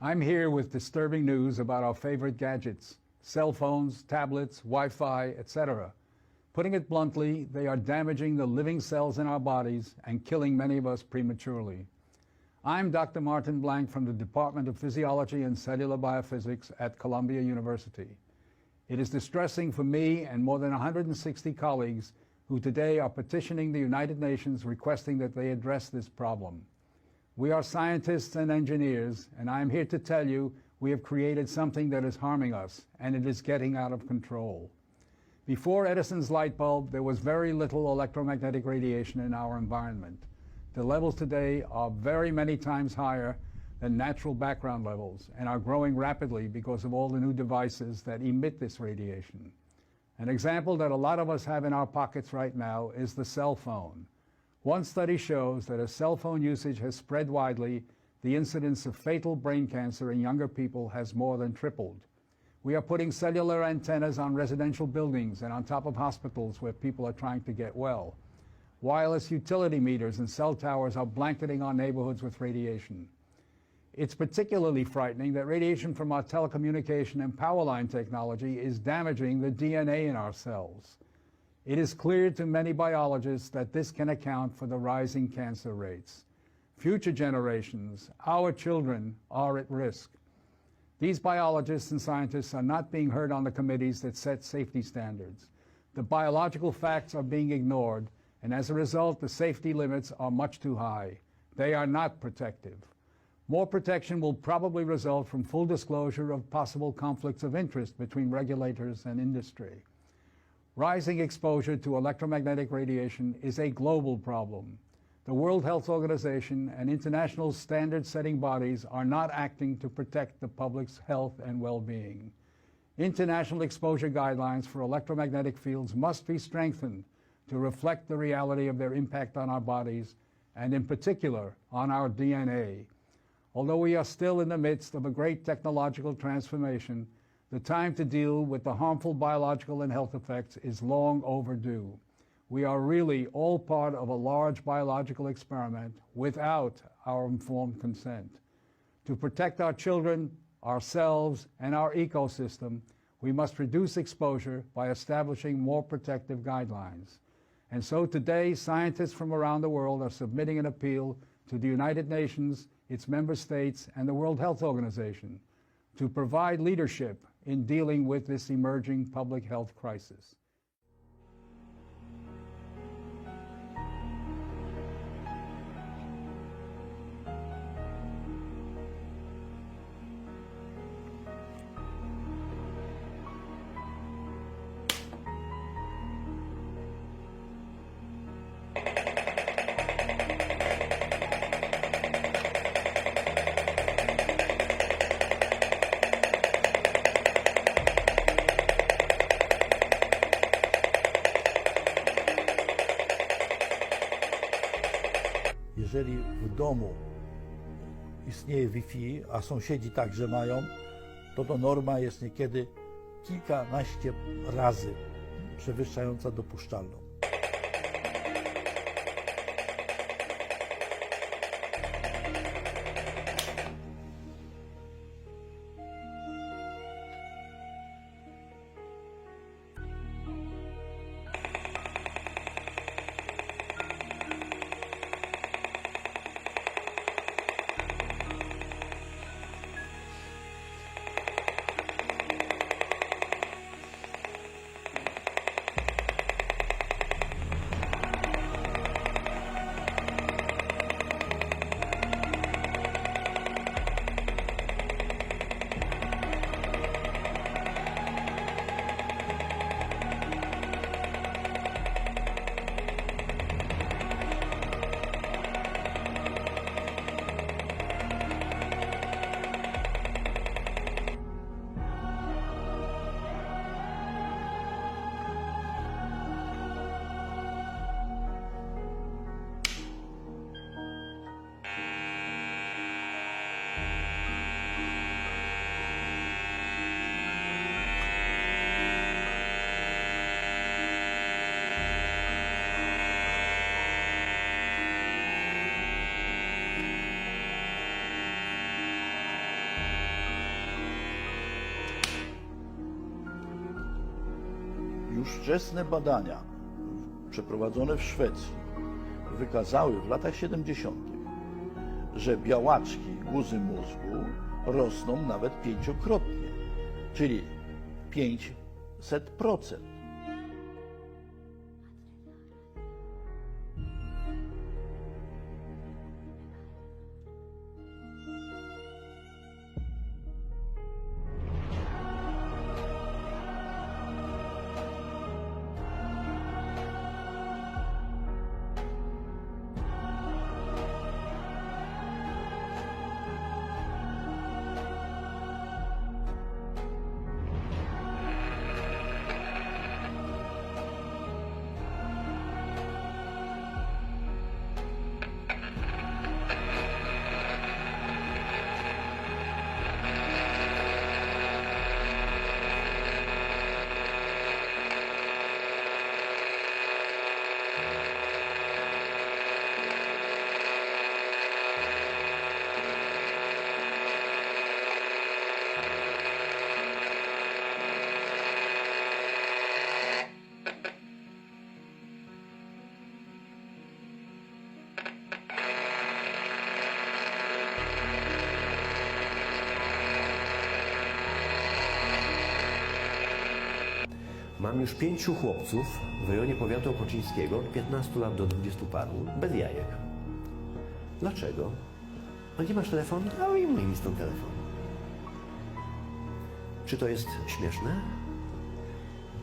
I'm here with disturbing news about our favorite gadgets, cell phones, tablets, Wi-Fi, etc. Putting it bluntly, they are damaging the living cells in our bodies and killing many of us prematurely. I'm Dr. Martin Blank from the Department of Physiology and Cellular Biophysics at Columbia University. It is distressing for me and more than 160 colleagues who today are petitioning the United Nations requesting that they address this problem. We are scientists and engineers, and I am here to tell you we have created something that is harming us, and it is getting out of control. Before Edison's light bulb, there was very little electromagnetic radiation in our environment. The levels today are very many times higher than natural background levels and are growing rapidly because of all the new devices that emit this radiation. An example that a lot of us have in our pockets right now is the cell phone. One study shows that as cell phone usage has spread widely, the incidence of fatal brain cancer in younger people has more than tripled. We are putting cellular antennas on residential buildings and on top of hospitals where people are trying to get well. Wireless utility meters and cell towers are blanketing our neighborhoods with radiation. It's particularly frightening that radiation from our telecommunication and power line technology is damaging the DNA in our cells. It is clear to many biologists that this can account for the rising cancer rates. Future generations, our children, are at risk. These biologists and scientists are not being heard on the committees that set safety standards. The biological facts are being ignored, and as a result, the safety limits are much too high. They are not protective. More protection will probably result from full disclosure of possible conflicts of interest between regulators and industry. Rising exposure to electromagnetic radiation is a global problem. The World Health Organization and international standard-setting bodies are not acting to protect the public's health and well-being. International exposure guidelines for electromagnetic fields must be strengthened to reflect the reality of their impact on our bodies, and in particular, on our DNA. Although we are still in the midst of a great technological transformation, the time to deal with the harmful biological and health effects is long overdue. We are really all part of a large biological experiment without our informed consent. To protect our children, ourselves, and our ecosystem, we must reduce exposure by establishing more protective guidelines. And so today, scientists from around the world are submitting an appeal to the United Nations, its member states, and the World Health Organization to provide leadership in dealing with this emerging public health crisis. Jeżeli w domu istnieje Wi-Fi, a sąsiedzi także mają, to norma jest niekiedy kilkanaście razy przewyższająca dopuszczalną. Wczesne badania przeprowadzone w Szwecji wykazały w latach 70., że białaczki guzy mózgu rosną nawet 5-krotnie, czyli 500%. Mam już 5 chłopców w rejonie powiatu opoczyńskiego, od 15 lat do 20 paru, bez jajek. Dlaczego? A gdzie masz telefon? A ujmuj mi stąd telefon. Czy to jest śmieszne?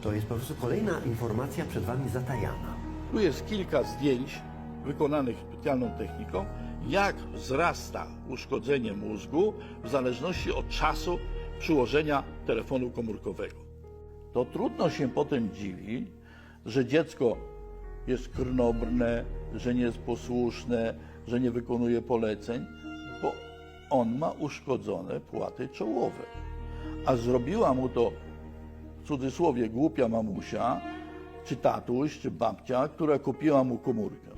To jest po prostu kolejna informacja przed wami zatajana. Tu jest kilka zdjęć wykonanych specjalną techniką, jak wzrasta uszkodzenie mózgu w zależności od czasu przyłożenia telefonu komórkowego. To trudno się potem dziwić, że dziecko jest krnąbrne, że nie jest posłuszne, że nie wykonuje poleceń, bo on ma uszkodzone płaty czołowe. A zrobiła mu to, w cudzysłowie, głupia mamusia, czy tatuś, czy babcia, która kupiła mu komórkę.